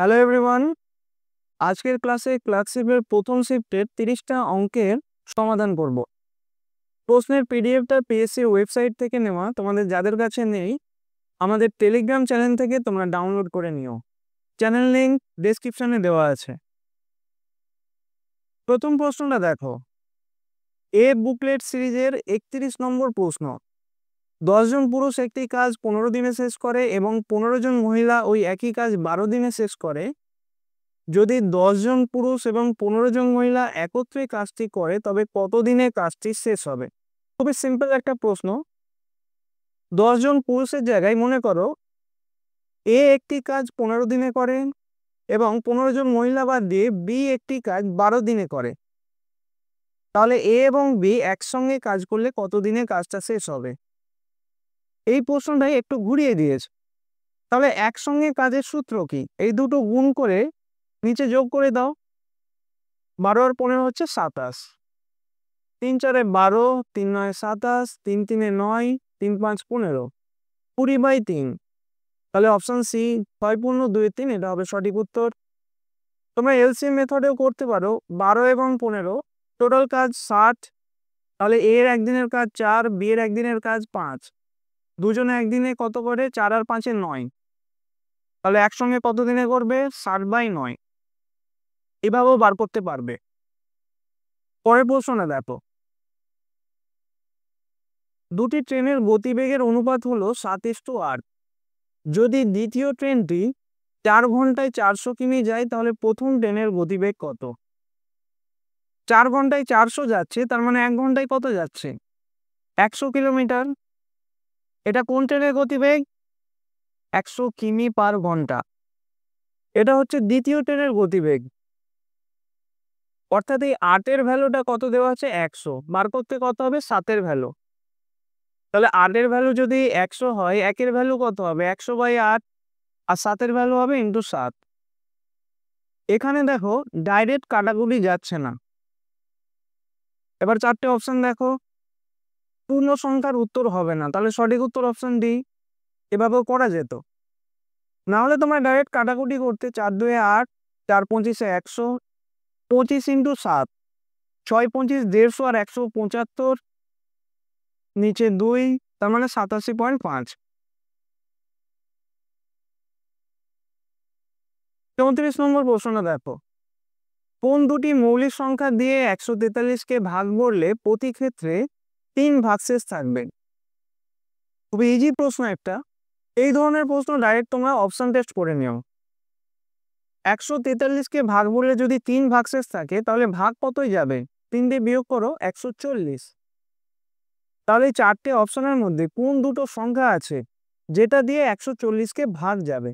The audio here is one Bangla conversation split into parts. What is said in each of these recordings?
হ্যালো এভরিওয়ান, আজকের ক্লাসে ক্লাসিপের প্রথম শিফটের 30টা অঙ্কের সমাধান করব। প্রশ্নের পিডিএফটা পিএসসির ওয়েবসাইট থেকে নেওয়া, তোমাদের যাদের কাছে নেই আমাদের টেলিগ্রাম চ্যানেল থেকে তোমরা ডাউনলোড করে নিও। চ্যানেল লিঙ্ক ডেসক্রিপশনে দেওয়া আছে। প্রথম প্রশ্নটা দেখো, এ বুকলেট সিরিজের 31 নম্বর প্রশ্ন। 10 জন পুরুষ একটি কাজ 15 দিনে শেষ করে এবং 15 জন মহিলা ওই একই কাজ 12 দিনে শেষ করে। যদি 10 জন পুরুষ এবং 15 জন মহিলা একত্রে কাজটি করে তবে কত দিনে কাজটি শেষ হবে? খুবই সিম্পল একটা প্রশ্ন। 10 জন পুরুষের জায়গায় মনে করো এ একটি কাজ 15 দিনে করে এবং 15 জন মহিলা বাদ দিয়ে বি একটি কাজ 12 দিনে করে। তাহলে এ এবং বি একসঙ্গে কাজ করলে কত দিনে কাজটা শেষ হবে? এই প্রশ্নটাই একটু ঘুরিয়ে দিয়েছে। তাহলে একসঙ্গে কাজের সূত্র কি? এই দুটো গুণ করে নিচে যোগ করে দাও। 12 আর 15 হচ্ছে 27। 3 4 12, 3 9 27, 3 3 9, 3 5 15, 20/3। তাহলে অপশন সি 6 পূর্ণ 2 3, এটা হবে সঠিক উত্তর। তোমরা এলসিএম মেথডেও করতে পারো। 12 এবং 15 টোটাল কাজ 60। তাহলে এ এর একদিনের কাজ 4, বি এর একদিনের কাজ 5। দুজনে একদিনে কত করে? 4 আর 5 9। তাহলে একসঙ্গে কত দিনে করবে? 60/9। এভাবেও বার করতে পারবে। পরের প্রশ্নটা দেখো, দুটি ট্রেনের গতিবেগের অনুপাত হলো 7:8। যদি দ্বিতীয় ট্রেনটি 4 ঘন্টায় 400 কিমি যায় তাহলে প্রথম ট্রেনের গতিবেগ কত? 4 ঘন্টায় 400 যাচ্ছে, তার মানে 1 ঘন্টায় কত যাচ্ছে? 100 কিলোমিটার। এটা কোন ট্রেনের গতিবেগ? 100 কিমি পার ঘন্টা। এটা হচ্ছে দ্বিতীয় ট্রেনের গতিবেগ। অর্থাৎ এই 8 এর ভ্যালুটা কত দেওয়া আছে? 100। বার করতে কত হবে? 7 এর ভ্যালু। তাহলে 8 এর ভ্যালু যদি 100 হয়, 1 এর ভ্যালু কত হবে? 100/8। আর 7 এর ভ্যালু হবে ইন্টু 7। এখানে দেখো ডাইরেক্ট কাটাকুটি যাচ্ছে না। এবার 4টে অপশন দেখো, পূর্ণ সংখ্যার উত্তর হবে না, তাহলে সঠিক উত্তর অপশন ডি। এভাবেও করা যেত। না হলে তোমরা ডাইরেক্ট কাটাকুটি করতে 4 2 8, 4 25 100, 25 ইন্টু 7, 6 25 150 আর 175, নিচে 2, তার মানে 87.5। 34 নম্বর প্রশ্নটা দেখো, কোন দুটি মৌলিক সংখ্যা দিয়ে 143কে ভাগ করলে প্রতি ক্ষেত্রে 3 ভাগশেষ থাকবে? খুবই ইজি প্রশ্ন একটা। এই ধরনের প্রশ্ন ডাইরেক্ট তোমরা অপশন টেস্ট করে নিও। 143কে ভাগ করলে যদি 3 ভাগশেষ থাকে তাহলে ভাগ কতই যাবে? 3 দিয়ে বিয়োগ করো, 140। তাহলে 4টে অপশনের মধ্যে কোন দুটো সংখ্যা আছে যেটা দিয়ে 140কে ভাগ যাবে?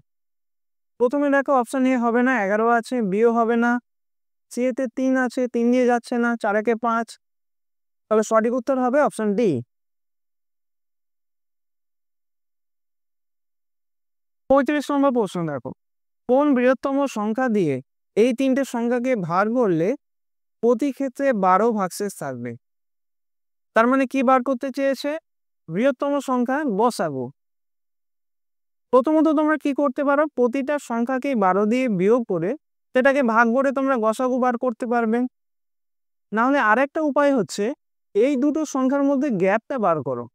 প্রথমে দেখো অপশন এ হবে না, 11 আছে। বিও হবে না, সি এতে 3 আছে, 3 দিয়ে যাচ্ছে না, 4 একে 5। তাহলে সঠিক উত্তর হবে অপশন ডি। 35 নম্বর প্রশ্ন দেখো, কোন বৃহত্তম সংখ্যা দিয়ে এই 3টে সংখ্যাকে ভাগ করলে প্রতি ক্ষেত্রে 12 ভাগশেষ থাকবে? তার মানে কি বার করতে চেয়েছে? বৃহত্তম সংখ্যা বসাগু। প্রথমত তোমরা কি করতে পারো, প্রতিটা সংখ্যাকে 12 দিয়ে বিয়োগ করে সেটাকে ভাগ করে তোমরা গসাগু বার করতে পারবে। না হলে আরেকটা উপায় হচ্ছে এই দুটো সংখ্যার মধ্যে গ্যাপটা বার করো।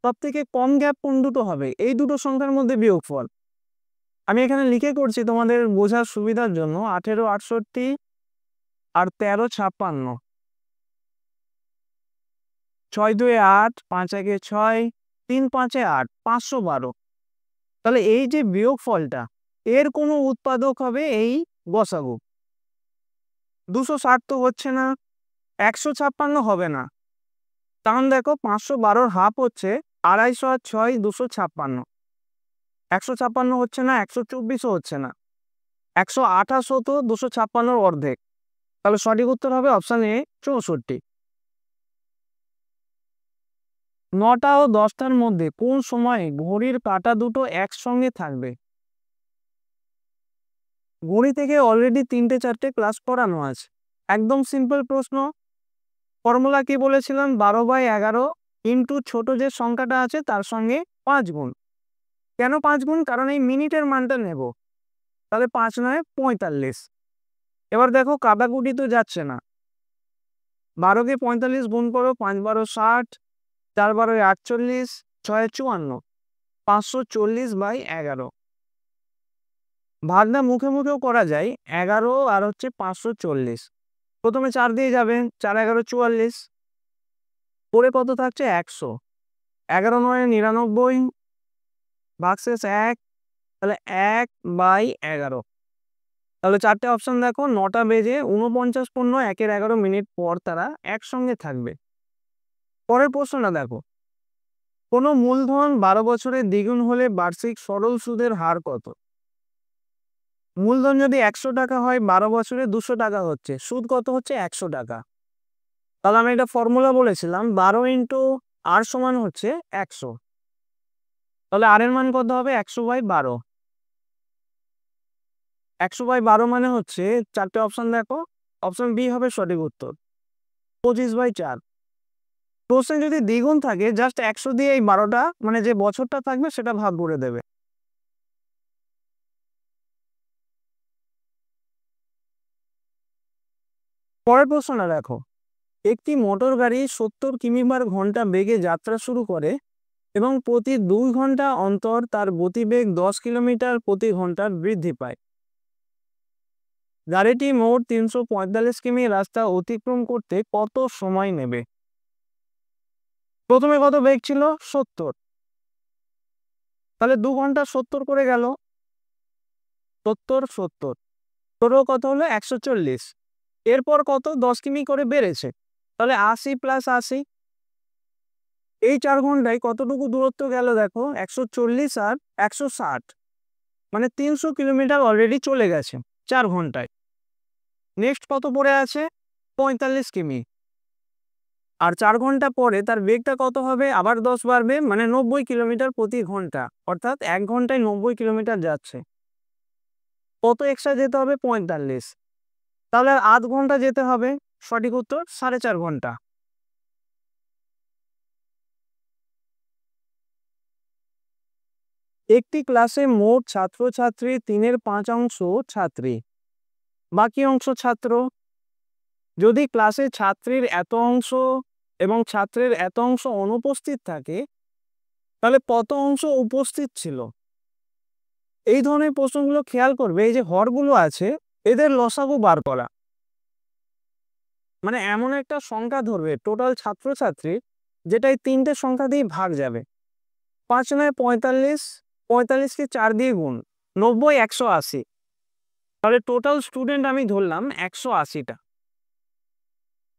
সব থেকে কম গ্যাপ কোন দুটো হবে? এই দুটো সংখ্যার মধ্যে বিয়োগফল। আমি এখানে লিখে করছি তোমাদের বোঝার সুবিধার জন্য, 18 68 আর 13 56, 6 2 8, 5 1 6, 3 5 8, 512। তাহলে এই যে বিয়োগফলটা, এর কোনো উৎপাদক হবে এই গসাগু। 260 তো হচ্ছে না, 156 হবে না। কারণ দেখো 512 হাফ হচ্ছে 250 আর 6 256। 156 হচ্ছে না, 124ও হচ্ছে না, 128 তো 256 অর্ধেক। তাহলে সঠিক উত্তর হবে অপশন এ 64। 9টা ও 10টার মধ্যে কোন সময়ে ঘড়ির কাঁটা দুটো একসঙ্গে থাকবে? ঘড়ি থেকে অলরেডি 3টে 4টে ক্লাস করানো আছে। একদম সিম্পল প্রশ্ন। ফর্মুলা কি বলেছিলাম? 12/11 ইন্টু ছোট যে সংখ্যাটা আছে তার সঙ্গে 5 গুণ। কেন 5 গুণ? কারণ এই মিনিটের মানটা নেব। তাহলে 5 9 45। এবার দেখো কাটাকুটি তো যাচ্ছে না, 12 কে 45 গুণ করো, 5 12 60, 4 12 48, 6 54, 540/11। ভাগটা মুখে মুখেও করা যায়, 11 আর হচ্ছে 540। প্রথমে 4 দিয়ে যাবে, 4 11 44, পরে কত থাকছে 100, 11 9 99, ভাগশেষ 1, তাহলে 1/11। তাহলে চারটে অপশন দেখো, 9টা বেজে 49 পূর্ণ 1 11 মিনিট পর তারা একসঙ্গে থাকবে। পরের প্রশ্নটা দেখো, কোনো মূলধন 12 বছরে দ্বিগুণ হলে বার্ষিক সরল সুদের হার কত? মূলধন যদি 100 টাকা হয়, 12 বছরে 200 টাকা হচ্ছে, সুদ কত হচ্ছে 100 টাকা। তাহলে আমি একটা ফর্মুলা বলেছিলাম, 12 ইন্টু আর সমান হচ্ছে 100। তাহলে আর এর মান কত হবে 100/12। 100/12 মানে হচ্ছে, চারটে অপশন দেখো, অপশন বি হবে সঠিক উত্তর, 25/4। প্রশ্নে যদি দ্বিগুণ থাকে, জাস্ট 100 দিয়ে এই 12টা মানে যে বছরটা থাকবে সেটা ভাগ করে দেবে। পরের প্রশ্নটা দেখো, একটি মোটর গাড়ি 70 কিমি/ঘন্টা বেগে যাত্রা শুরু করে এবং প্রতি 2 ঘন্টা অন্তর তার গতিবেগ 10 কিলোমিটার প্রতি ঘন্টার বৃদ্ধি পায়। গাড়িটি মোট 345 কিমি রাস্তা অতিক্রম করতে কত সময় নেবে? প্রথমে কত বেগ ছিল 70, তাহলে 2 ঘন্টা 70 করে গেল, 70 70, টোটাল কত হলো 140। এরপর কত 10 কিমি করে বেড়েছে, তাহলে 80 + 80। এই 4 ঘন্টায় কতটুকু দূরত্ব গেল দেখো, 140 আর 160, মানে 300 কিলোমিটার অলরেডি চলে গেছে 4 ঘন্টায়। নেক্সট কত পড়ে আছে 45 কিমি, আর 4 ঘন্টা পরে তার বেগটা কত হবে, আবার 10 বাড়বে, মানে 90 কিলোমিটার প্রতি ঘন্টা, অর্থাৎ 1 ঘন্টায় 90 কিলোমিটার যাচ্ছে। কত এক্সট্রা যেতে হবে 45, তাহলে আর আধ ঘন্টা যেতে হবে, সঠিক উত্তর 4.5 ঘন্টা। একটি ক্লাসে মোট ছাত্রছাত্রী 3/5 ছাত্রী, বাকি অংশ ছাত্র। যদি ক্লাসে ছাত্রীর এত অংশ এবং ছাত্রের এত অংশ অনুপস্থিত থাকে, তাহলে কত অংশ উপস্থিত ছিল? এই ধরনের প্রশ্নগুলো খেয়াল করবে, এই যে হরগুলো আছে এদের লসাগু বার করা, মানে এমন একটা সংখ্যা ধরবে টোটাল ছাত্রছাত্রী, যেটা এই 3টে সংখ্যা দিয়ে ভাগ যাবে। 5 9 45, 45কে 4 দিয়ে গুণ, 90 180, তাহলে টোটাল স্টুডেন্ট আমি ধরলাম 180টা।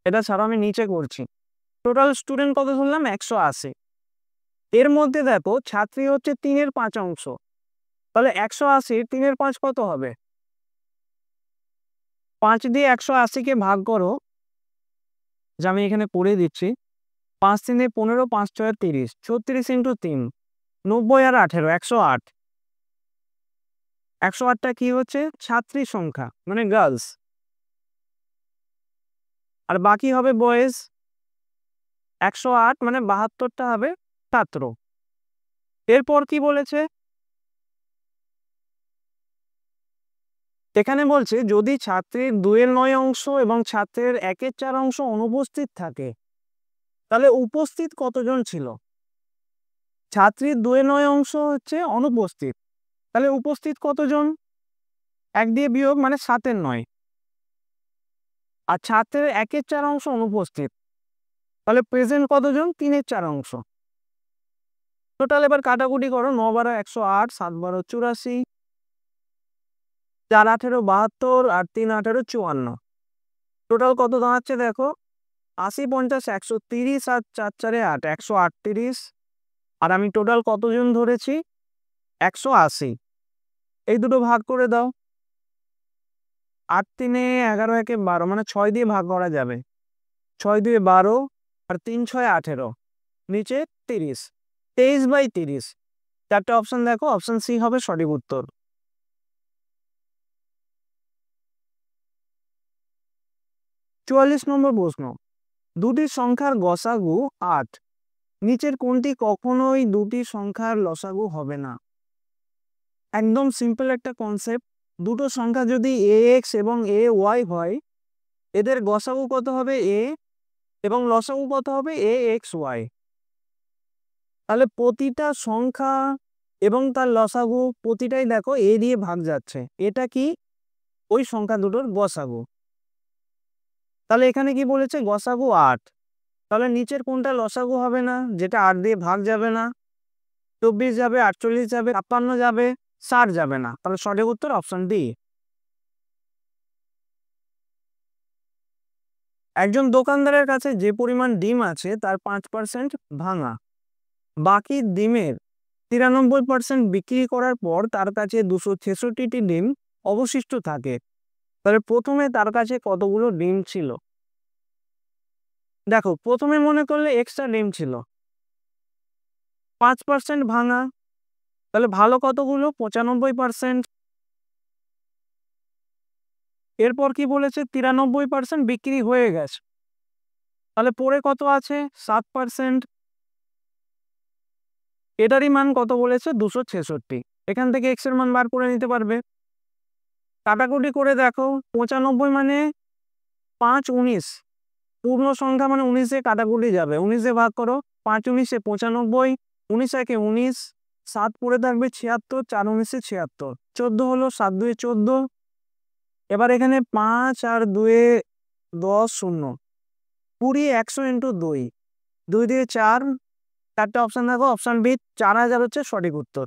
এটা ছাড়া আমি নিচে করছি, টোটাল স্টুডেন্ট কত ধরলাম 180। এর মধ্যে দেখো ছাত্রী হচ্ছে 3/5, তাহলে 180 3/5 কত হবে, 5 দিয়ে 180কে ভাগ করো, যা আমি এখানে করে দিচ্ছি, 5 3 15, 5 6 30, 36 × 3, 90 আর 18, 108। 108টা কি হচ্ছে ছাত্রী সংখ্যা, মানে গার্লস, আর বাকি হবে বয়েজ। 108 মানে 72টা হবে ছাত্র। এরপর কি বলেছে, এখানে বলছে যদি ছাত্রীর 2/9 অংশ এবং ছাত্রের 1/4 অংশ অনুপস্থিত থাকে, তাহলে উপস্থিত কতজন ছিল? ছাত্রীর 2/9 অংশ হচ্ছে অনুপস্থিত, তাহলে উপস্থিত কতজন, 1 দিয়ে বিয়োগ, মানে 7/9। আর ছাত্রের 1/4 অংশ অনুপস্থিত, তাহলে প্রেজেন্ট কতজন, 3/4 অংশ। টোটাল এবার কাটাকুটি করো, 9 12 108, 7 12 84, 4 18 72, আর 3 18 54। টোটাল কত দাঁড়াচ্ছে দেখো, 80 50 130, আর 4 4 8 138। আর আমি টোটাল কতজন ধরেছি 180, এই দুটো ভাগ করে দাও, 8 3 11 1 12, মানে 6 দিয়ে ভাগ করা যাবে, 6 2 12, আর 3 6 18, নিচে 30, 23/30। চারটে অপশন দেখো, অপশন সি হবে সঠিক উত্তর। 44 নম্বর প্রশ্ন, দুটি সংখ্যার গসাগু 8, নিচের কোনটি কখনোই দুটি সংখ্যার লসাগু হবে না? একদম সিম্পল একটা কনসেপ্ট, দুটো সংখ্যা যদি এ এক্স এবং এ ওয়াই হয়, এদের গসাগু কত হবে এ, এবং লসাগু কত হবে এ এক্স ওয়াই। তাহলে প্রতিটা সংখ্যা এবং তার লসাগু প্রতিটাই দেখো এ দিয়ে ভাগ যাচ্ছে, এটা কি ওই সংখ্যা দুটোর গসাগু। তাহলে এখানে কি বলেছে গসাগু 8, তাহলে নিচের কোনটা লসাগু হবে না, যেটা 8 দিয়ে ভাগ যাবে না? 24 যাবে, 48 যাবে, 56 যাবে, 60 যাবে না। তাহলে সঠিক উত্তর অপশন ডি। একজন দোকানদারের কাছে যে পরিমাণ ডিম আছে তার 5% ভাঙা, বাকি ডিমের 93% বিক্রি করার পর তার কাছে 266টি ডিম অবশিষ্ট থাকে। তাহলে প্রথমে তার কাছে কতগুলো ডিম ছিল? দেখো প্রথমে মনে করলে এক্সট্রা ডিম ছিল, 5% ভাঙা, তাহলে ভালো কতগুলো? 95%। এরপর কি বলেছে? 93% বিক্রি হয়ে গেছে, তাহলে পরে কত আছে? 7%। এটারই মান কত বলেছে? 266। এখান থেকে এক্স এর মান বার করে নিতে পারবে। কাটাকুটি করে দেখো, 95 মানে 5 19, পূর্ণ সংখ্যা মানে 19 এ কাটাকুটি যাবে, 19 এ ভাগ করো, 5 19 95, 19 একে 19, 7 পড়ে থাকবে 76, 4 19 76, 14 হলো, 7 2 14। এবার এখানে 5 আর 2 10 0, 20 100 ইন্টু 2, 2 দিয়ে 4, 4টে অপশন দেখো, অপশন বি 4000 হচ্ছে সঠিক উত্তর।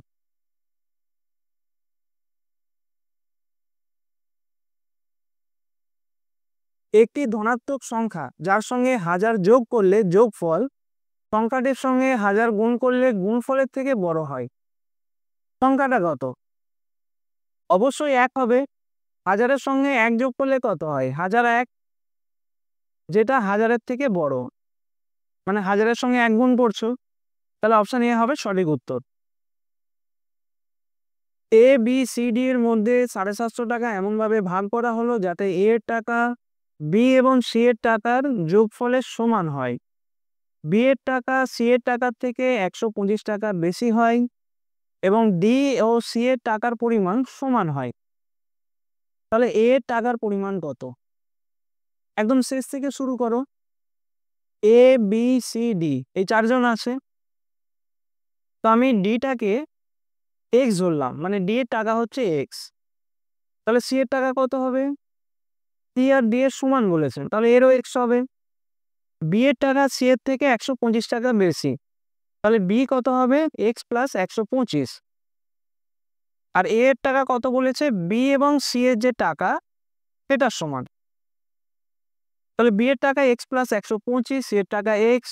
একটি ধনাত্মক সংখ্যা যার সঙ্গে 1000 যোগ করলে যোগফল সংখ্যাটির সঙ্গে 1000 গুণ করলে গুণফলের থেকে বড় হয়, সংখ্যাটা কত? অবশ্যই 1 হবে। 1000-এর সঙ্গে 1 যোগ করলে কত হয়? 1001, যেটা 1000-এর থেকে বড়, মানে 1000-এর সঙ্গে 1 গুণ করছো, তাহলে অপশন এ হবে সঠিক উত্তর। এ বি সি ডি এর মধ্যে 750 টাকা এমনভাবে ভাগ করা হলো যাতে এ এর টাকা বি এবং সি এর টাকার যোগফলের সমান হয়। বি এর টাকা সি এর টাকার থেকে 125 টাকা বেশি হয় এবং ডি ও সি এর টাকার পরিমাণ সমান হয়। তাহলে এ এর টাকার পরিমাণ কত? একদম শেষ থেকে শুরু করো। এ বি সি ডি এই চারজন আছে, তো আমি ডিটাকে এক্স ধরলাম, মানে ডি এর টাকা হচ্ছে এক্স। তাহলে সি এর টাকা কত হবে? সি আর ডি এর সমান বলেছেন, তাহলে এরও এক্স হবে। বি এর টাকা সি এর থেকে 125 টাকা বেশি, তাহলে বি কত হবে? X plus 125। আর এ এর টাকা কত বলেছে? বি এবং সি এর যে টাকা সেটার সমান, তাহলে বি এর টাকা এক্স প্লাস 125, সি এর টাকা এক্স,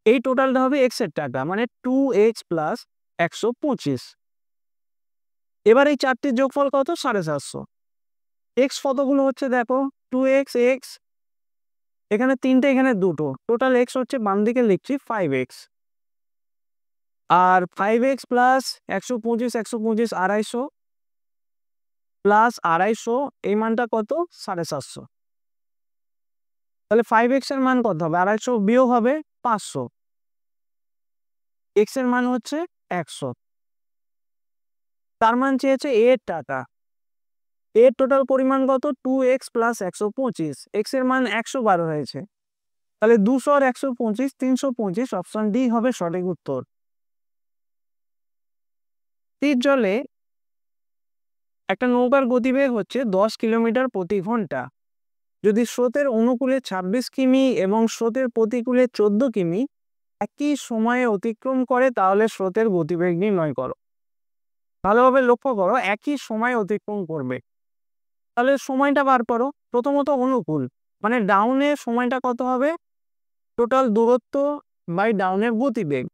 এই টোটালটা হবে এক্স এর টাকা, মানে 2x প্লাস 125। এবার এই চারটির যোগফল কত? 750। এক্স কতগুলো হচ্ছে দেখো, 2x এক্স, এখানে 3টে, এখানে 2টো, টোটাল এক্স হচ্ছে বাম দিকে লিখছি 5x, আর 5x প্লাস 125, 125 250 প্লাস 250, এই মানটা কত? 750। তাহলে 5x এর মান কত হবে? 250 বিয়োগ হবে 500, x এর মান হচ্ছে 100। তার মান চেয়েছে a এর টাকা, এর টোটাল পরিমাণ কত? 2x প্লাস 125, x এর মান 112 হয়েছে, তাহলে 200 আর 125 325, অপশন ডি হবে সঠিক উত্তর। তীর জলে একটা নৌকার গতিবেগ হচ্ছে 10 কিলোমিটার প্রতি ঘন্টা। যদি স্রোতের অনুকূলে 26 কিমি এবং স্রোতের প্রতিকূলে 14 কিমি একই সময়ে অতিক্রম করে, তাহলে স্রোতের গতিবেগ নির্ণয় করো। ভালোভাবে লক্ষ্য করো, একই সময় অতিক্রম করবে, তাহলে সময়টা বার করো। প্রথমত অনুকূল, মানে ডাউনের সময়টা কত হবে? টোটাল দূরত্ব বাই ডাউনের গতিবেগ।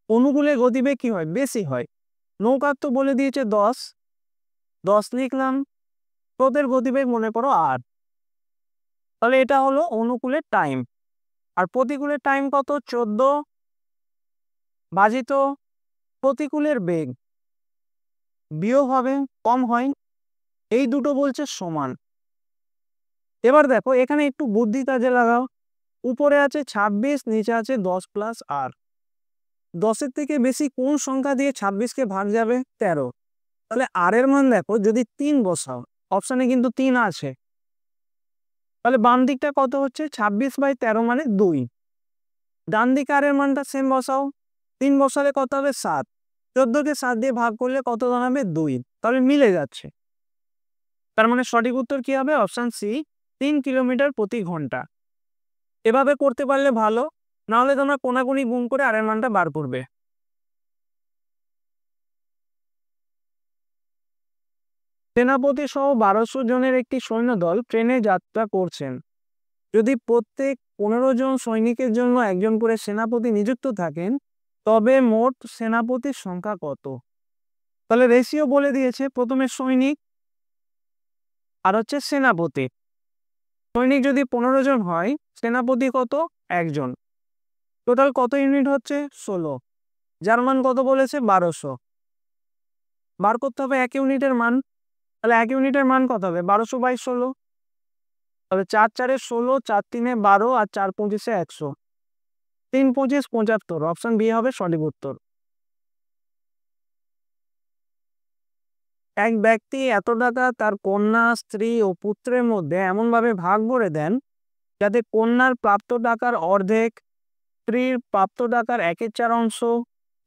অনুকূলে গতিবেগ কি হয়? বেশি হয়। নৌকার তো বলে দিয়েছে 10, 10 লিখলাম। স্রোতের গতিবেগ মনে করো 8, তাহলে এটা হলো অনুকূলের টাইম। আর প্রতিকূলের টাইম কত? 14 ভাজিত প্রতিকূলের বেগ, বিয়োগ হবে, কম হয়, এই দুটো বলছে সমান। এবার দেখো এখানে একটু বুদ্ধি কাজে লাগাও, উপরে আছে 26, নিচে আছে 10 প্লাস আর, 10-এর থেকে বেশি কোন সংখ্যা দিয়ে 26-কে ভাগ যাবে? 13, তাহলে আর এর মান দেখো, যদি 3 বসাও, অপশানে কিন্তু 3 আছে, তাহলে বাম দিকটা কত হচ্ছে 26/13 মানে 2। ডান দিকে আর এর মানটা সেম বসাও, 3 বসালে কত হবে 7, 14কে 7 দিয়ে ভাগ করলে কত দাঁড়াবে 2, তাহলে মিলে যাচ্ছে। তার মানে সঠিক উত্তর কি হবে? অপশন সি, 3 কিলোমিটার প্রতি ঘন্টা। এভাবে করতে পারলে ভালো, নাহলে তোমরা কোনাকুনি গুণ করে আর এর মানটা বার করবে। সেনাপতি সহ 1200 জনের একটি সৈন্যদল ট্রেনে যাত্রা করছেন। যদি প্রত্যেক 15 জন সৈনিকের জন্য একজন করে সেনাপতি নিযুক্ত থাকেন, তবে মোট সেনাপতির সংখ্যা কত? তাহলে রেশিও বলে দিয়েছে, প্রথমে সৈনিক আর হচ্ছে সেনাপতি। সৈনিক যদি 15 জন হয়, সেনাপতি কত? একজন। টোটাল কত ইউনিট হচ্ছে? 16। যার মান কত বলেছে? 1200। বার করতে হবে 1 ইউনিটের মান। তাহলে 1 ইউনিটের মান কত হবে? 1200/16। তাহলে 4 4 16, 4 3 12 আর 4 25 100, 3 25 75। অপশন বি হবে সঠিক উত্তর। এক ব্যক্তি এত টাকা তার কন্যা, স্ত্রী ও পুত্রের মধ্যে এমনভাবে ভাগ করে দেন যাতে কন্যার প্রাপ্ত টাকার অর্ধেক, স্ত্রীর প্রাপ্ত টাকার 1/4 অংশ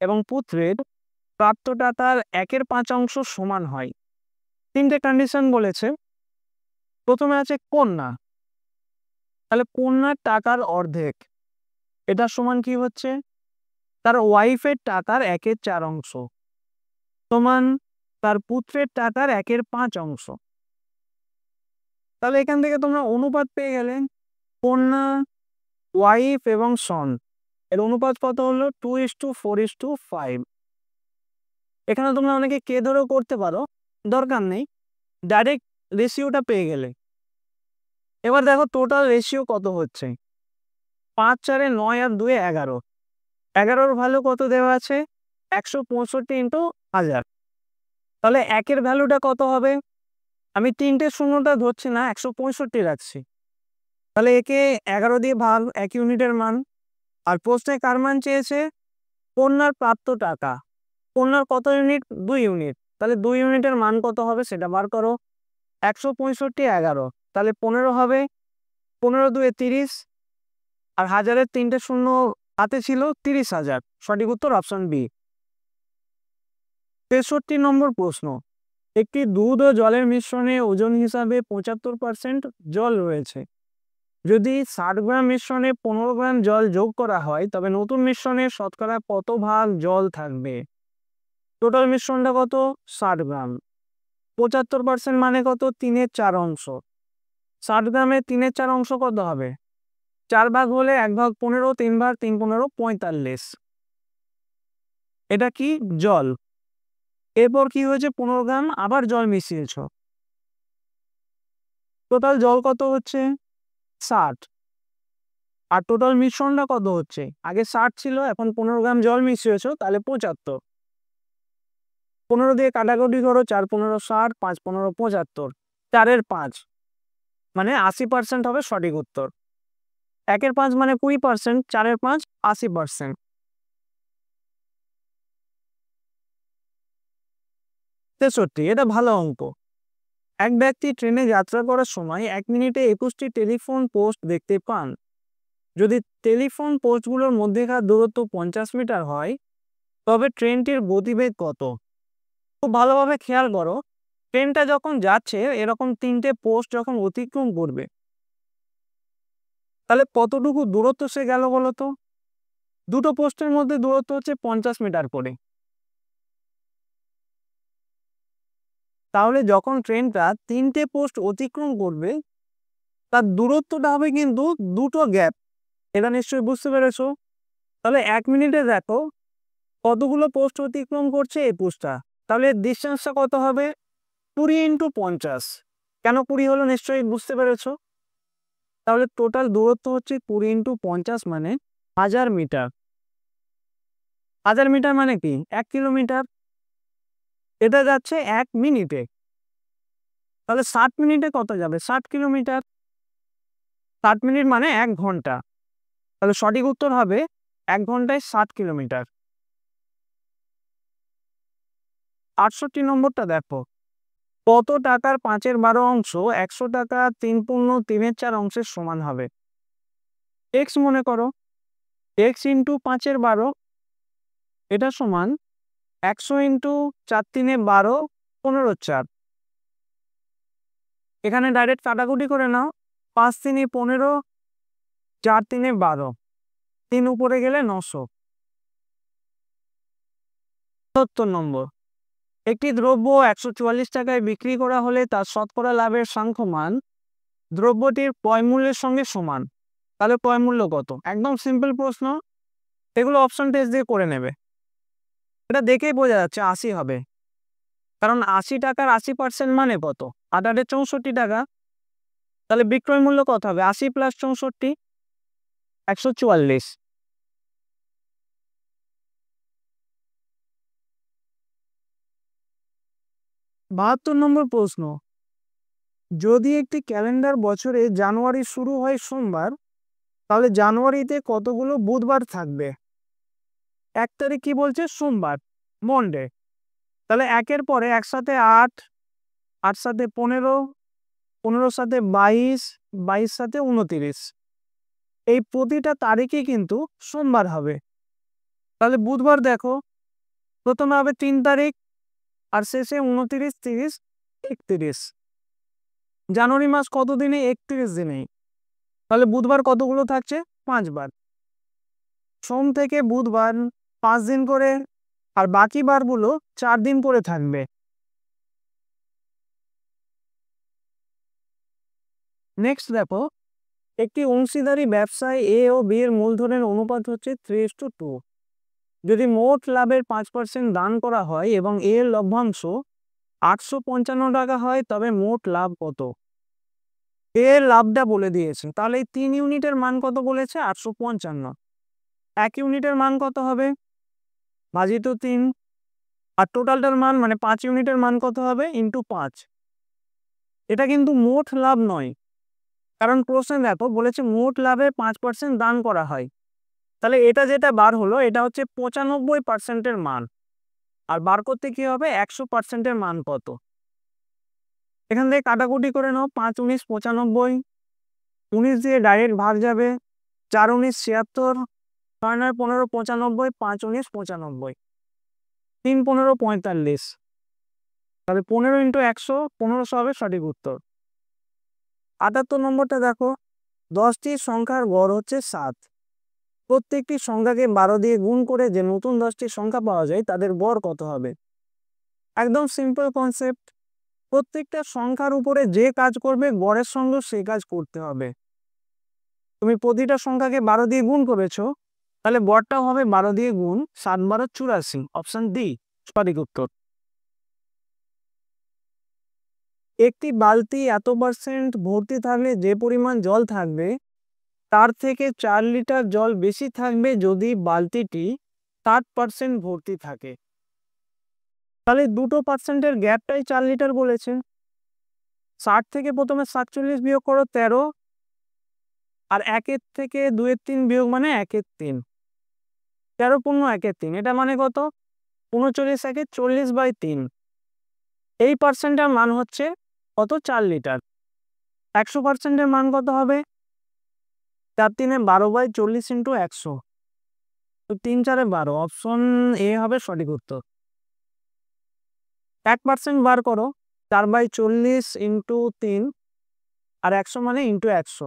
এবং পুত্রের প্রাপ্ত টাকার 1/5 অংশ সমান হয়। 3টে কন্ডিশন বলেছে। প্রথমে আছে কন্যা, তাহলে কন্যার টাকার অর্ধেক, এটা সমান কি হচ্ছে? তার ওয়াইফের টাকার 1/4 অংশ সমান তার পুত্রের টাকার 1/5 অংশ। তাহলে এখান থেকে তোমরা অনুপাত পেয়ে গেলে, কন্যা, ওয়াইফ এবং সন এর অনুপাত কত হলো? 2:4:5। এখানে তোমরা অনেকে কে ধরেও করতে পারো, দরকার নেই, ডাইরেক্ট রেশিওটা পেয়ে গেলে। এবার দেখো টোটাল রেশিও কত হচ্ছে। 5 4 9 আর 2 11। 11-র ভ্যালু কত দেওয়া আছে? 165 × 1000। তাহলে একের ভ্যালুটা কত হবে? আমি 3টে শূন্যটা ধরছি না, 165 রাখছি। তাহলে একে 11 দিয়ে ভাগ, 1 ইউনিটের মান। আর প্রশ্নে কার মান চেয়েছে? কন্যার প্রাপ্ত টাকা। কন্যার কত ইউনিট? 2 ইউনিট। তাহলে 2 ইউনিটের মান কত হবে সেটা বার করো। 165 11, তাহলে 15 হবে। 15 2 30, আর হাজারের 3টে শূন্য হাতে ছিল, 30,000। সঠিক উত্তর অপশন বি। 63 নম্বর প্রশ্ন। একটি দুধ ও জলের মিশ্রণে ওজন হিসাবে 75% জল রয়েছে। যদি 60 গ্রাম মিশ্রণে 15 গ্রাম জল যোগ করা হয়, তবে নতুন মিশ্রণে শতকরা কত ভাগ জল থাকবে? টোটাল মিশ্রণটা কত? 60 গ্রাম। 75% মানে কত? 3/4 অংশ। 60 গ্রামের 3/4 অংশ কত হবে? 4 ভাগ হলে 1 ভাগ 15, 3 ভাগ 3 15 45। এটা কি? জল। এরপর কি হয়েছে? 15 গ্রাম আবার জল মিশিয়েছ। টোটাল জল কত হচ্ছে? 60। আর টোটাল মিশ্রণটা কত হচ্ছে? আগে 60 ছিল, এখন 15 গ্রাম জল মিশিয়েছ, তাহলে 75। 15 দিয়ে কাটাকুটি করো, 4 15 60, 5 15 75, 4-এর 5 মানে 80% হবে সঠিক উত্তর। 1-এর 5 মানে 20%, 4-এর 5 80%। 63, এটা ভালো অঙ্ক। এক ব্যক্তি ট্রেনে যাত্রা করার সময় 1 মিনিটে 21টি টেলিফোন পোস্ট দেখতে পান। যদি টেলিফোন পোস্টগুলোর মধ্যেকার দূরত্ব 50 মিটার হয়, তবে ট্রেনটির গতিবেগ কত? খুব ভালোভাবে খেয়াল করো, ট্রেনটা যখন যাচ্ছে এরকম 3টে পোস্ট যখন অতিক্রম করবে, তাহলে কতটুকু দূরত্ব সে গেল বলো তো? দুটো পোস্টের মধ্যে দূরত্ব হচ্ছে 50 মিটার করে। তাহলে যখন ট্রেনটা 3টে পোস্ট অতিক্রম করবে, তার দূরত্বটা হবে কিন্তু দুটো গ্যাপ। এটা নিশ্চয়ই বুঝতে পেরেছো। তাহলে 1 মিনিটে দেখো কতগুলো পোস্ট অতিক্রম করছে এই পোস্টটা, তাহলে ডিস্টেন্সটা কত হবে? 20 × 50। কেন 20 হলো নিশ্চয়ই বুঝতে পেরেছো। তাহলে টোটাল দূরত্ব হচ্ছে 20 × 50 মানে 1000 মিটার। 1000 মিটার মানে কি? 1 কিলোমিটার। এটা যাচ্ছে 1 মিনিটে। তাহলে 60 মিনিটে কত যাবে? 60 কিলোমিটার। 60 মিনিট মানে 1 ঘন্টা। তাহলে সঠিক উত্তর হবে 1 ঘন্টায় 60 কিলোমিটার। 68 নম্বরটা দেখো, কত টাকার 5/12 অংশ 100 টাকা 3.3 অংশের সমান হবে? এক্স মনে করো, এক্স ইন্টু 5/12 এটা সমান 100 ইন্টু 4×3=12 15/4। এখানে ডাইরেক্ট কাটাকুটি করে নাও, 5×3=15, 4×3=12, 3 উপরে গেলে 900। 70 নম্বর, একটি দ্রব্য 144 টাকায় বিক্রি করা হলে তার শতকরা লাভের সাংখ্যমান দ্রব্যটির ক্রয় মূল্যের সঙ্গে সমান। তাহলে ক্রয় মূল্য কত? একদম সিম্পল প্রশ্ন, এগুলো অপশন টেস্ট দিয়ে করে নেবে। এটা দেখেই বোঝা যাচ্ছে 80 হবে, কারণ 80 টাকার 80% মানে কত? 64 টাকা। তাহলে বিক্রয় মূল্য কত হবে? 80 + 64, 144। 72 নম্বর প্রশ্ন, যদি একটি ক্যালেন্ডার বছরে জানুয়ারি শুরু হয় সোমবার, তাহলে জানুয়ারিতে কতগুলো বুধবার থাকবে? 1 তারিখ কি বলছে? সোমবার, মন্ডে। তাহলে 1-এর পরে 1 সাথে 8, 8 সাথে 15, 15 সাথে 22, 22 সাথে 29। এই প্রতিটা তারিখই কিন্তু সোমবার হবে। তাহলে বুধবার দেখো, প্রথমে হবে 3 তারিখ, আর শেষে 29, 30, 31। জানুয়ারি মাস কত দিনে? 31 দিনেই। তাহলে বুধবার কতগুলো থাকছে? 5 বার। সোম থেকে বুধবার 5 দিন করে, আর বাকি বারগুলো 4 দিন করে থাকবে। নেক্সট দেখো, একটি অংশীদারি ব্যবসায় এ ও বি এর মূলধনের অনুপাত হচ্ছে 3:2। যদি মোট লাভের 5% দান করা হয় এবং এর লভ্যাংশ 855 টাকা হয়, তবে মোট লাভ কত? এর লাভটা বলে দিয়েছে, তাহলে এই 3 ইউনিটের মান কত বলেছে? 855। 1 ইউনিটের মান কত হবে? ভাজিত 3। আর টোটালটার মান মানে 5 ইউনিটের মান কত হবে? ইন্টু 5। এটা কিন্তু মোট লাভ নয়, কারণ প্রশ্নে দেখো বলেছে মোট লাভে 5% দান করা হয়। তাহলে এটা যেটা বার হলো এটা হচ্ছে 95%-এর মান। আর বার করতে কি হবে? 100%-এর মান কত? এখান থেকে কাটাকুটি করে নাও, 5 19 95, 19 দিয়ে ডাইরেক্ট ভাগ যাবে, 4 19 76, 6 9 15 95, 5 19 95, 3 15 45। তাহলে 15 × 100, 1500 হবে সঠিক উত্তর। 78 নম্বরটা দেখো, 10টি সংখ্যার গড় হচ্ছে 7। প্রত্যেকটি সংখ্যাকে 12 দিয়ে গুণ করে যে নতুন 10টি সংখ্যা পাওয়া যায় তাদের গড় কত হবে? একদম সিম্পল কনসেপ্ট, প্রত্যেকটা সংখ্যার উপরে যে কাজ করবে গড়ের সঙ্গে সেই কাজ করতে হবে। তুমি প্রতিটা সংখ্যাকে 12 দিয়ে গুণ করেছো, তাহলে গড়টাও হবে 12 দিয়ে গুণ, 7 12 84। অপশন ডি সঠিক উত্তর। একটি বালতি এত % ভর্তি থাকলে যে পরিমাণ জল থাকবে তার থেকে 4 লিটার জল বেশি থাকবে যদি বালতিটি 60% ভর্তি থাকে। তাহলে দুটো পার্সেন্টের গ্যাপটাই 4 লিটার বলেছে। 60 থেকে প্রথমে 47 বিয়োগ করো 13, আর 1-এর থেকে 2-এর 3 বিয়োগ মানে 1-এর 3, 13 পূর্ণ 1-এর 3, এটা মানে কত? 39 1-এ 40/3। এই পার্সেন্টের মান হচ্ছে কত? 4 লিটার। 100%-এর মান কত হবে? 4 3-এ 12/40 × 100, তো 3 4-এ 12। অপশন এ হবে সঠিক উত্তর। 1% বার করো, 4/40 × 3, আর 100 মানে ইন্টু 100,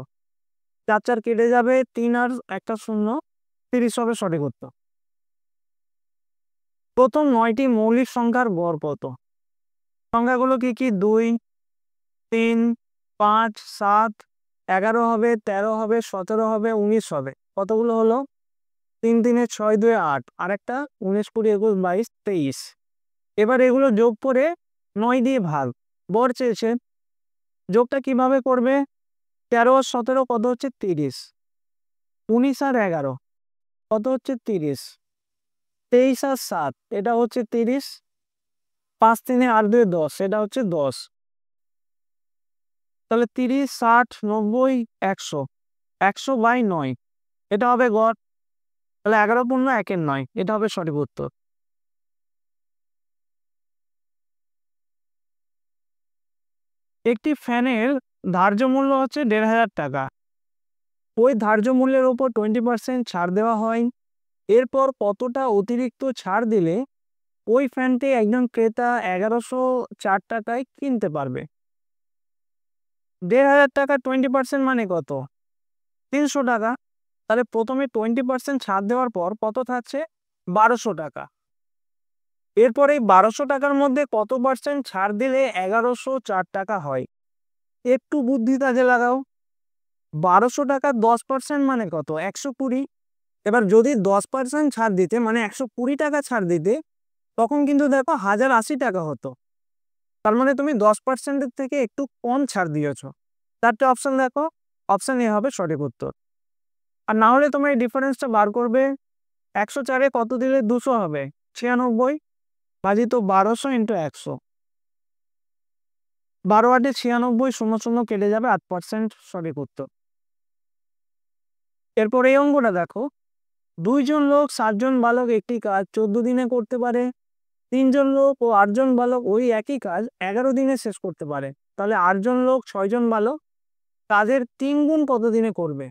4 4 কেটে যাবে, 3 আর একটা 0, 30 হবে সঠিক উত্তর। প্রথম 9টি মৌলিক সংখ্যার গড় কত? সংখ্যাগুলো কি কি? 2 3 5 7 11 হবে, 13 হবে, 17 হবে, 19 হবে। কতগুলো হলো? 3 3-এ 6 2-এ 8, আর একটা 19 20 21 22 23। এবার এগুলো যোগ করে 9 দিয়ে ভাগ, গড় চেয়েছে। যোগটা কিভাবে করবে? 13 আর 17 কত হচ্ছে? 30। 19 আর 11 কত হচ্ছে? 30। 23 আর 7 এটা হচ্ছে 30। 5 3-এ 8 2-এ 10, এটা হচ্ছে 10। তাহলে 30 60 90 100, 100/9 এটা হবে গড়। তাহলে 11 পূর্ণ 1-এর 9, এটা হবে সঠিক উত্তর। একটি ফ্যানের ধার্য মূল্য হচ্ছে ১,৫০০ টাকা। ওই ধার্য মূল্যের ওপর 20% ছাড় দেওয়া হয়। এরপর কতটা অতিরিক্ত ছাড় দিলে ওই ফ্যানটি একজন ক্রেতা ১,১০৪ টাকায় কিনতে পারবে? ১,৫০০ টাকা 20% মানে কত? ৩০০ টাকা। তাহলে প্রথমে 20% ছাড় দেওয়ার পর কত থাকছে? ১,২০০ টাকা। এরপর এই ১,২০০ টাকার মধ্যে কত পার্সেন্ট ছাড় দিলে ১,১০৪ টাকা হয়? একটু বুদ্ধি কাজে লাগাও। ১,২০০ টাকা 10% মানে কত? ১২০। এবার যদি 10% ছাড় দিতে মানে ১২০ টাকা ছাড় দিতে, তখন কিন্তু দেখো ১,০৮০ টাকা হতো। তার মানে তুমি 10% এর থেকে একটু কম ছাড় দিয়েছ। 4টে অপশন দেখো, অপশন এ হবে সঠিক উত্তর। আর না হলে তোমরা এই ডিফারেন্সটা বার করবে। ১০৪ এ কত দিলে ২০০ হবে? ৯৬ ভাজিত ১২০০ ইন্টু ১০০। ১২ ৮ ৯৬, ০ কেটে যাবে, ৮% সঠিক উত্তর। এরপর এই অঙ্কটা দেখো, 2 জন লোক 7 জন বালক একটি কাজ 14 দিনে করতে পারে। 3 জন লোক ও 8 জন বালক ওই একই কাজ 11 দিনে শেষ করতে পারে। তাহলে 8 জন লোক 6 জন বালক কাজের 3 গুণ কত দিনে করবে?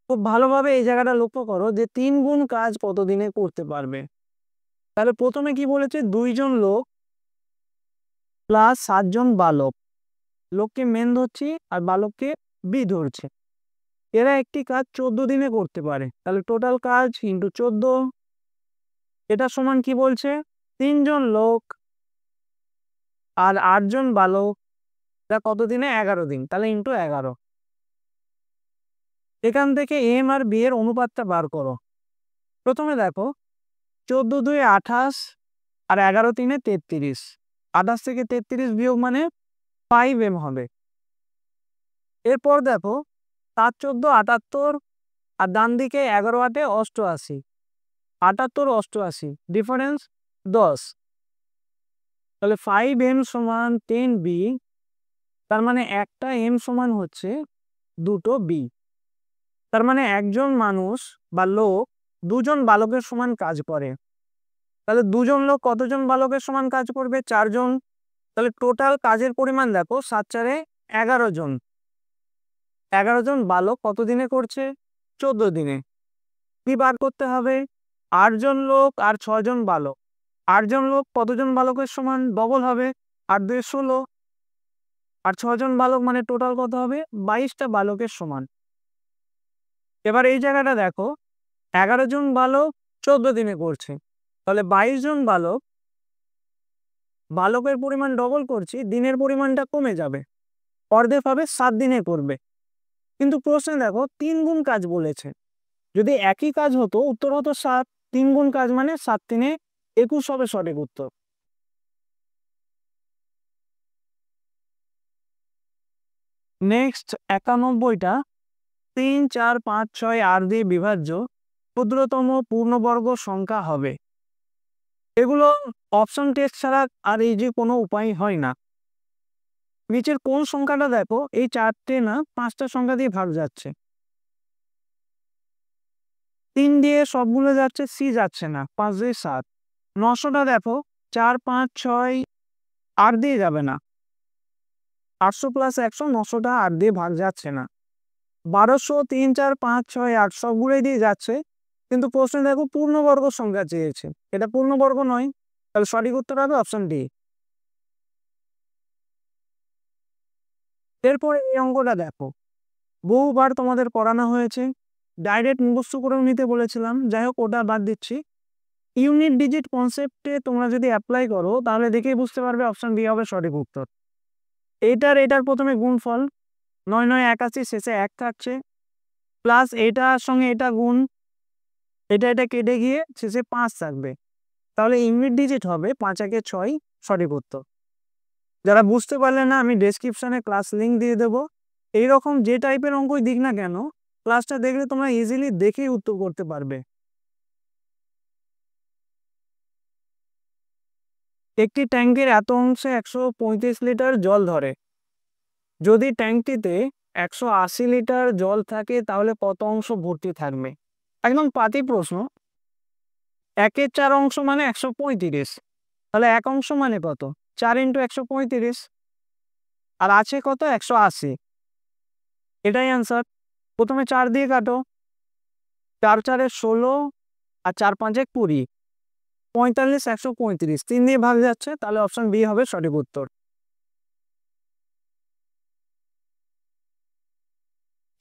খুব ভালোভাবে এই জায়গাটা লক্ষ্য করো যে 3 গুণ কাজ কত দিনে করতে পারবে। তাহলে প্রথমে কি বলেছে? 2 জন লোক প্লাস 7 জন বালক। লোককে মেন ধরছি আর বালককে বি ধরছে। এরা একটি কাজ 14 দিনে করতে পারে। তাহলে টোটাল কাজ ইন্টু 14। এটা সমান কি বলছে? 3 জন লোক আর 8 জন বালক, এটা কত দিনে? 11 দিন। তাহলে ইন্টু 11। এখান থেকে এম আর বি এর অনুপাতটা বার করো। প্রথমে দেখো, 14 2 28 আর 11 3 33। 28 থেকে 33 বিয়োগ মানে 5m হবে। এরপর দেখো 7 14 78 আর ডান দিকে 11 8 88। 78 88 ডিফারেন্স 10। তাহলে 5m সমান 10b। তার মানে একটা m সমান হচ্ছে 2টো b। তার মানে একজন মানুষ বা লোক 2 জন বালকের সমান কাজ করে। তাহলে 2 জন লোক কতজন বালকের সমান কাজ করবে? 4 জন। তাহলে টোটাল কাজের পরিমাণ দেখো 7 4 11 জন। 11 জন বালক কত দিনে করছে? 14 দিনে। কি বার করতে হবে? 8 জন লোক আর 6 জন বালক। 8 জন লোক কতজন বালকের সমান? ডবল হবে, 8 2 16। আর 6 জন বালক মানে টোটাল কত হবে? 22টা বালকের সমান। এবার এই জায়গাটা দেখো, 11 জন বালক 14 দিনে করছে। তাহলে 22 জন বালক, বালকের পরিমাণ ডবল করছি, দিনের পরিমাণটা কমে যাবে, অর্ধেক হবে, 7 দিনে করবে। কিন্তু প্রশ্নে দেখো 3 গুণ কাজ বলেছে। যদি একই কাজ হতো উত্তর হতো 7। 3 গুণ কাজ মানে 7 3 21 হবে সঠিক উত্তর। নেক্সট 91টা, 3 4 5 6 8 দিয়ে বিভাজ্য ক্ষুদ্রতম পূর্ণবর্গ সংখ্যা হবে। এগুলো অপশন টেস্ট ছাড়া আর এই যে কোনো উপায় হয় না। নিচের কোন সংখ্যাটা দেখো, এই 4টে না 5টা সংখ্যা দিয়ে ভাগ যাচ্ছে। 3 দিয়ে সবগুলো যাচ্ছে, সি যাচ্ছে না, 5 দিয়ে 7। 900টা দেখো, 4 5 6 8 দিয়ে যাবে না। 800 প্লাস 100, 900টা 8 দিয়ে ভাগ যাচ্ছে না। 1200 3 4 5 6 8 সবগুলোই দিয়ে যাচ্ছে, কিন্তু প্রশ্নে দেখো পূর্ণবর্গ সংখ্যা চেয়েছে, এটা পূর্ণবর্গ নয়। তাহলে সঠিক উত্তর হবে অপশন ডি। এরপরে এই অঙ্কটা দেখো, বহুবার তোমাদের করানো হয়েছে, ডাইরেক্ট মুখস্থ করে নিতে বলেছিলাম, যাই হোক ওটা বাদ দিচ্ছি। ইউনিট ডিজিট কনসেপ্টে তোমরা যদি অ্যাপ্লাই করো তাহলে দেখেই বুঝতে পারবে অপশন বি হবে সঠিক উত্তর। এটার প্রথমে গুণফল 9 9 81, শেষে 1 থাকছে, প্লাস এটার সঙ্গে এটা গুণ, এটা কেটে গিয়ে শেষে 5 থাকবে। তাহলে ইউনিট ডিজিট হবে 5 1 6 সঠিক উত্তর। যারা বুঝতে পারলে না, আমি ডেসক্রিপশনে ক্লাস লিঙ্ক দিয়ে দেবো। এইরকম যে টাইপের অঙ্কই দিক না কেন, ক্লাসটা দেখলে তোমরা ইজিলি দেখেই উত্তর করতে পারবে। একটি ট্যাঙ্কের এত অংশে 135 লিটার জল ধরে। যদি ট্যাঙ্কটিতে 180 লিটার জল থাকে তাহলে কত অংশ ভর্তি থাকবে? একদম পাতি প্রশ্ন। 1/4 অংশ মানে 135। তাহলে 1 অংশ মানে কত? 4 × 135। আর আছে কত 180, এটাই অ্যান্সার। প্রথমে 4 দিয়ে কাটো, 4 4 16 আর 4 5 20, 45 135, 3 দিয়ে ভাগ যাচ্ছে, তাহলে অপশন বি হবে সঠিক উত্তর।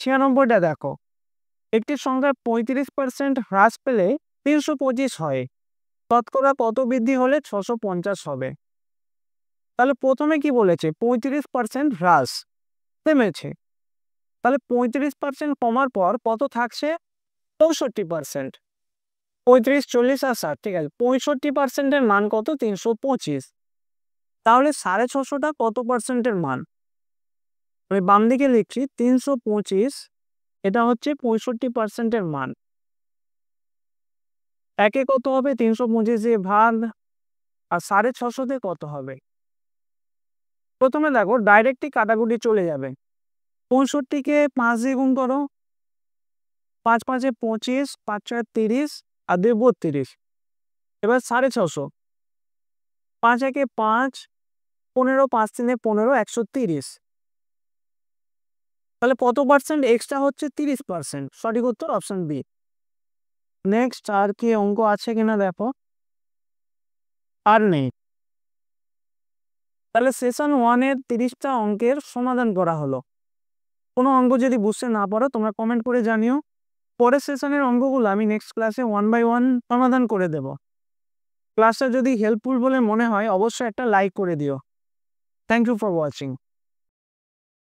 96টা দেখো, একটি সংখ্যার 35% হ্রাস পেলে 325 হয়, শতকরা কত বৃদ্ধি হলে 650 হবে? তাহলে প্রথমে কি বলেছে, 35% হ্রাস থেমেছে, তাহলে 35% কমার পর কত থাকছে, 64%। 35 40 আর 60, ঠিক আছে, 65%-এর মান কত, 325। তাহলে 650টা কত পার্সেন্টের মান? আমি বাম দিকে লিখছি 325, এটা হচ্ছে 65%-এর মান। একে কত হবে, 325 দিয়ে ভাগ, আর 650 দিয়ে কত হবে? প্রথমে দেখো ডাইরেক্টই কাটাকুটি চলে যাবে, 65কে 5 দিয়ে গুণ করো, 5 5 25, 5 6 30 আর 2 32। এবার 650, 5 1 5, 15 5 3 15, 130। তাহলে কত পার্সেন্ট এক্সট্রা হচ্ছে, 30%। সঠিক উত্তর অপশন বি। নেক্সট আর কি অঙ্ক আছে কিনা দেখো, আর নেই। তাহলে সেশন 1-এর 30টা অঙ্কের সমাধান করা হলো। কোনো অঙ্ক যদি বুঝতে না পারো তোমরা কমেন্ট করে জানিও, পরের সেশনের অঙ্কগুলো আমি নেক্সট ক্লাসে 1 by 1 সমাধান করে দেব। ক্লাসটা যদি হেল্পফুল বলে মনে হয় অবশ্যই একটা লাইক করে দিও। Thank you for watching.